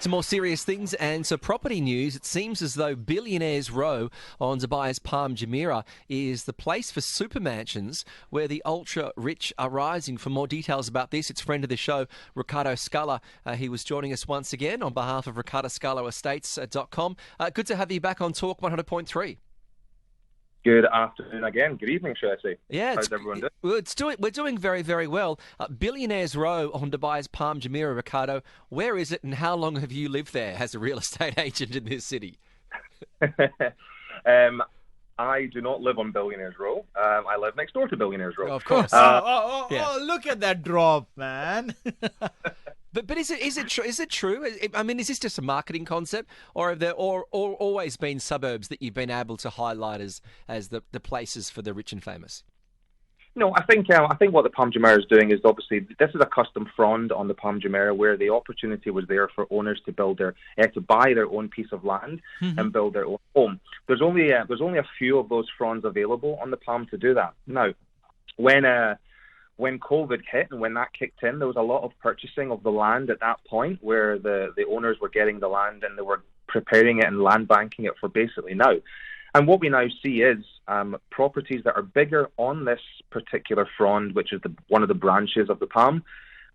Some more serious things and some property news. It seems as though Billionaires Row on Dubai's Palm Jumeirah is the place for super mansions where the ultra-rich are rising. For more details about this, it's friend of the show, Ricardo Scala. He was joining us once again on behalf of RicardoScalaEstates.com. Good to have you back on Talk 100.3. Good afternoon again. Good evening, should I say? Yeah, how's everyone doing? We're doing very, very well. Billionaires Row on Dubai's Palm Jumeirah, Ricardo. Where is it, and how long have you lived there as a real estate agent in this city? I do not live on Billionaires Row. I live next door to Billionaires Row. Oh, of course. Oh, look at that drop, man. But is it true? Is it true? I mean, is this just a marketing concept, or have there always been suburbs that you've been able to highlight as the places for the rich and famous? No, I think what the Palm Jumeirah is doing is obviously this is a custom frond on the Palm Jumeirah where the opportunity was there for owners to to buy their own piece of land and build their own home. There's only a few of those fronds available on the Palm to do that. Now, when COVID hit and when that kicked in, there was a lot of purchasing of the land at that point where the owners were getting the land and they were preparing it and land banking it for basically now. And what we now see is properties that are bigger on this particular frond, which is one of the branches of the Palm,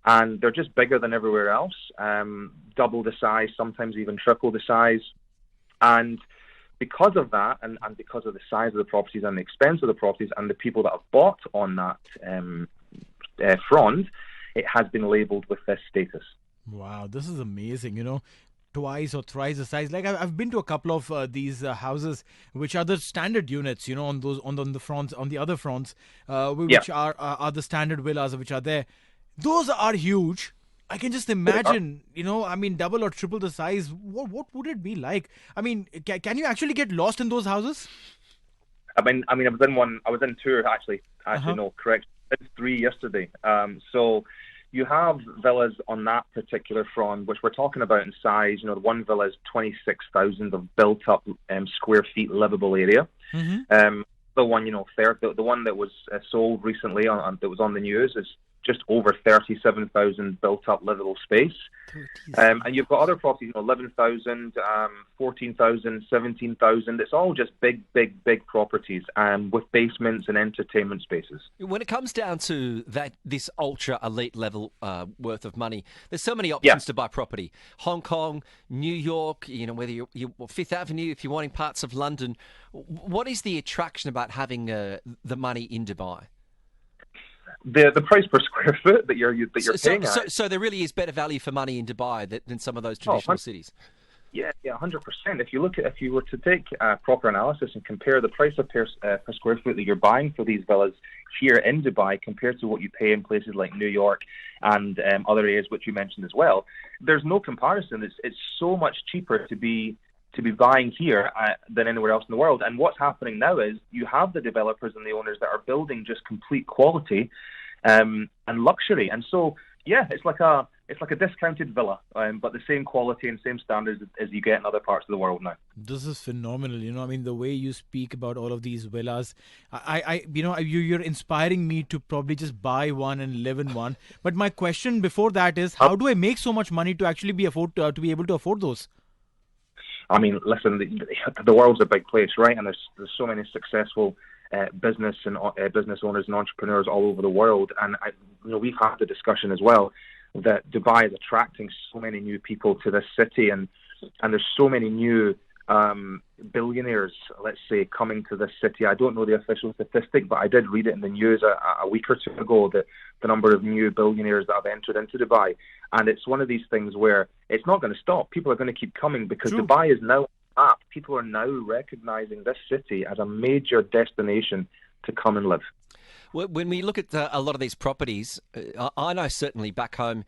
and they're just bigger than everywhere else, double the size, sometimes even triple the size. And because of that, and because of the size of the properties and the expense of the properties and the people that have bought on that frond, it has been labelled with this status. Wow, this is amazing, twice or thrice the size. Like I've been to a couple of these houses, which are the standard units, on the fronts, on the other fronts, which are the standard villas which are there. Those are huge. I can just imagine, double or triple the size. What would it be like? I mean, can you actually get lost in those houses? I was in one. I was in two actually. No, correct. I did 3 yesterday. So you have villas on that particular front, which we're talking about in size. The one villa is 26,000 of built-up square feet livable area. The one, the one that was sold recently that was on the news is just over 37,000 built-up livable space. And you've got other properties, 11,000, 14,000, 17,000. It's all just big properties with basements and entertainment spaces. When it comes down to this ultra elite level worth of money, there's so many options to buy property. Hong Kong, New York, whether you're Fifth Avenue, if you're wanting parts of London. What is the attraction about having the money in Dubai? The price per square foot that you're paying. So there really is better value for money in Dubai than some of those traditional cities. Yeah, 100%. If you were to take a proper analysis and compare the price of per square foot that you're buying for these villas here in Dubai compared to what you pay in places like New York and other areas which you mentioned as well, there's no comparison. It's so much cheaper to be buying here than anywhere else in the world. And what's happening now is you have the developers and the owners that are building just complete quality and luxury. And so, it's like a discounted villa, but the same quality and same standards as you get in other parts of the world now. This is phenomenal. The way you speak about all of these villas, you're inspiring me to probably just buy one and live in one. But my question before that is, how do I make so much money to actually be able to afford those? I mean, listen, the world's a big place, right? And there's so many successful business owners and entrepreneurs all over the world. And we've had the discussion as well that Dubai is attracting so many new people to this city, and there's so many new billionaires, let's say, coming to this city. I don't know the official statistic, but I did read it in the news a week or two ago, that the number of new billionaires that have entered into Dubai. And it's one of these things where it's not going to stop. People are going to keep coming because Dubai is now up. People are now recognizing this city as a major destination to come and live. When we look at a lot of these properties, I know certainly back home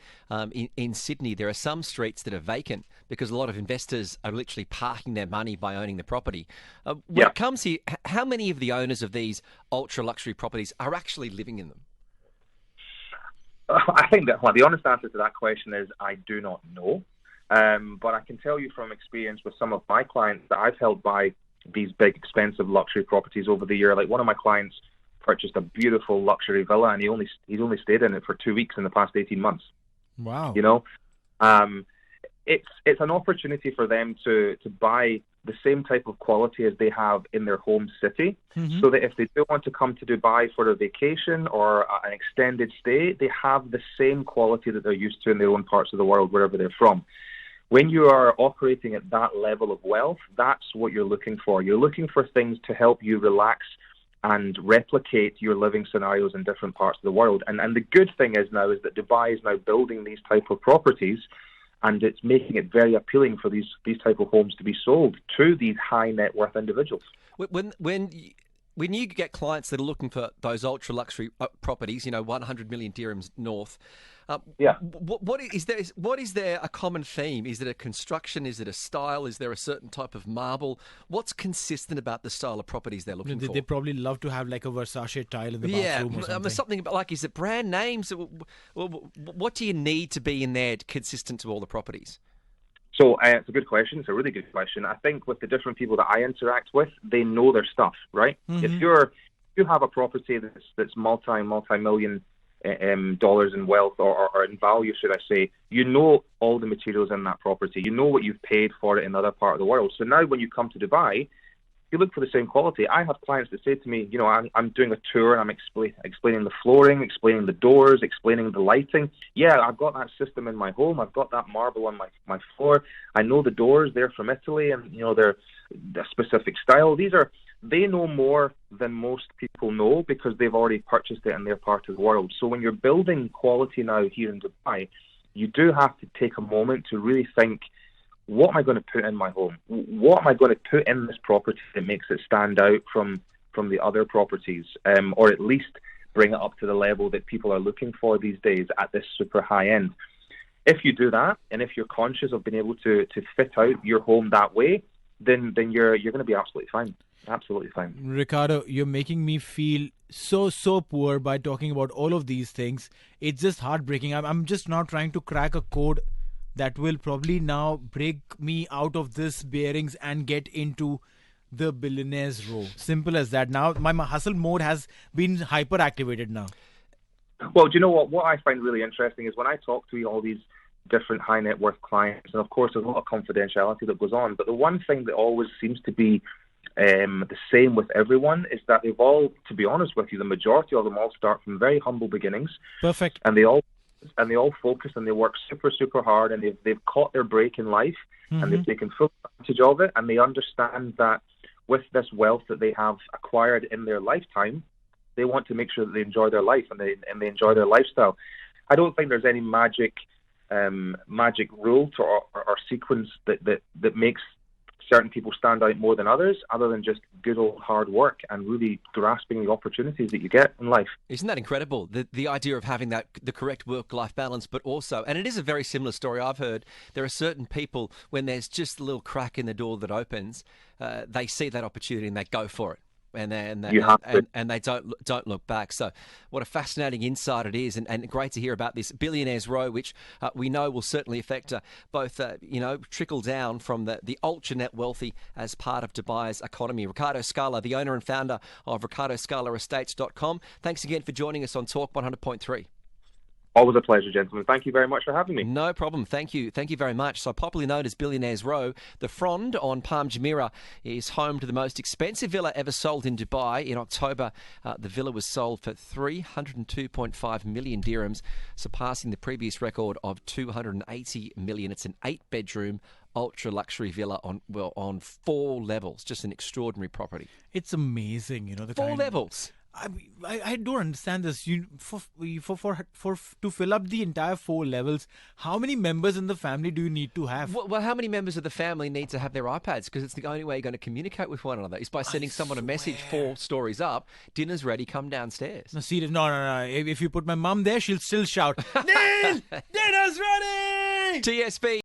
in Sydney, there are some streets that are vacant because a lot of investors are literally parking their money by owning the property. When it comes here, how many of the owners of these ultra-luxury properties are actually living in them? I think that the honest answer to that question is I do not know. But I can tell you from experience with some of my clients that I've helped buy these big, expensive luxury properties over the year. Like one of my clients purchased a beautiful luxury villa, and he's only stayed in it for 2 weeks in the past 18 months. Wow. it's an opportunity for them to buy the same type of quality as they have in their home city, so that if they do want to come to Dubai for a vacation or an extended stay, they have the same quality that they're used to in their own parts of the world, wherever they're from. When you are operating at that level of wealth, that's what you're looking for. You're looking for things to help you relax and replicate your living scenarios in different parts of the world. And the good thing is now is that Dubai is now building these type of properties, and it's making it very appealing for these type of homes to be sold to these high net worth individuals. When you get clients that are looking for those ultra luxury properties, 100 million dirhams north, what is there a common theme? Is it a construction? Is it a style? Is there a certain type of marble? What's consistent about the style of properties they're looking for? They probably love to have like a Versace tile in the bathroom or something. Something about, like, is it brand names? What do you need to be in there consistent to all the properties? So it's a good question. It's a really good question. I think with the different people that I interact with, they know their stuff, right? If you have a property that's multi-million dollars in wealth or in value, should I say, you know all the materials in that property. You know what you've paid for it in another part of the world. So now when you come to Dubai, you look for the same quality. I have clients that say to me, I'm doing a tour and I'm explaining the flooring, explaining the doors, explaining the lighting. Yeah, I've got that system in my home. I've got that marble on my floor. I know the doors. They're from Italy, and they're a specific style. They know more than most people know because they've already purchased it in their part of the world. So when you're building quality now here in Dubai, you do have to take a moment to really think, what am I going to put in my home? What am I going to put in this property that makes it stand out from the other properties, or at least bring it up to the level that people are looking for these days at this super high end? If you do that, and if you're conscious of being able to fit out your home that way, then you're going to be absolutely fine. Absolutely fine. Ricardo, you're making me feel so poor by talking about all of these things. It's just heartbreaking. I'm just now trying to crack a code that will probably now break me out of this bearings and get into the Billionaires Row. Simple as that. Now my hustle mode has been hyper-activated now. Well, do you know what? What I find really interesting is when I talk to all these different high net worth clients, and of course there's a lot of confidentiality that goes on, but the one thing that always seems to be the same with everyone is that they've all, to be honest with you, the majority of them all start from very humble beginnings. Perfect. And they all focus and they work super hard, and they've caught their break in life, and they've taken full advantage of it, and they understand that with this wealth that they have acquired in their lifetime, they want to make sure that they enjoy their life and they enjoy their lifestyle. I don't think there's any magic rule or sequence that makes certain people stand out more than others, other than just good old hard work and really grasping the opportunities that you get in life. Isn't that incredible? The idea of having the correct work-life balance, but also, and it is a very similar story I've heard, there are certain people, when there's just a little crack in the door that opens, they see that opportunity and they go for it. And they don't look back. So what a fascinating insight it is, and great to hear about this Billionaires Row, which we know will certainly affect both, trickle down from the ultra net wealthy as part of Dubai's economy. Ricardo Scala, the owner and founder of RicardoScalaEstates.com. Thanks again for joining us on Talk 100.3. Always a pleasure, gentlemen. Thank you very much for having me. No problem. Thank you. Thank you very much. So popularly known as Billionaires Row, the Frond on Palm Jumeirah is home to the most expensive villa ever sold in Dubai. In October, the villa was sold for 302.5 million dirhams, surpassing the previous record of 280 million. It's an 8-bedroom ultra luxury villa on 4 levels. Just an extraordinary property. It's amazing, the 4 levels. I don't understand this. To fill up the entire 4 levels, how many members in the family do you need to have? Well, how many members of the family need to have their iPads? Because it's the only way you're going to communicate with one another is by sending someone a message 4 stories up. Dinner's ready. Come downstairs. No, seriously, no. If you put my mum there, she'll still shout, "Neil, dinner's ready!" TSB.